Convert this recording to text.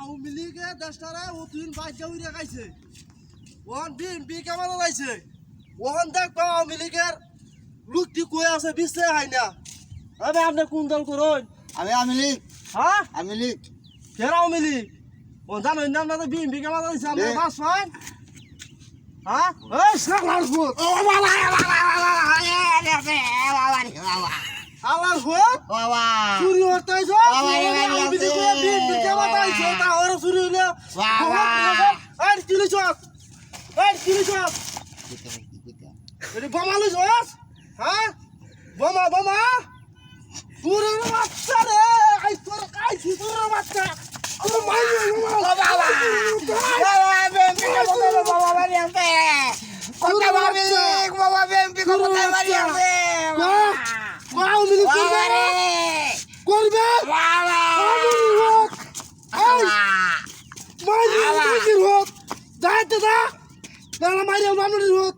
আওয়ামী লীগের দেশটারে অতুন বাইজা উড়ে খাইছে ওখান বিএনপি কেমন লাইছে ওখান দেখবা আওয়ামী লীগের লোকটি কই আছে বিশ্বে হয় না আরে আপনি কোন দল করুন আমি আওয়ামী লীগ হ্যাঁ আওয়ামী লীগ ফের আওয়ামী লীগ ও জানেন না আপনাদের বিএনপি কেমন লাইছে আপনার বাস ফাইন হ্যাঁ এই সাগলার ফুট আলার ফুট বাবা চুরি হতাইছো আওয়ামী লীগের বিএনপি কেমন লাইছে তা ওরা চুরি হইলে এই চিলি চক এটি বোমা লইছস হ্যাঁ বোমা বোমা পুরো বাচ্চা রে আই তোর কাইছি তোর বাচ্চা তোর মাইরে বোমা বাবা বেম্পি কত বাবা বাড়ি আছে কত আওয়ামী লীগ বাবা বেম্পি কত বাড়ি আছে আওয়ামী লীগ করবে বাবা মাইরে হোক যাইতে দা মাইরে মামুনি হোক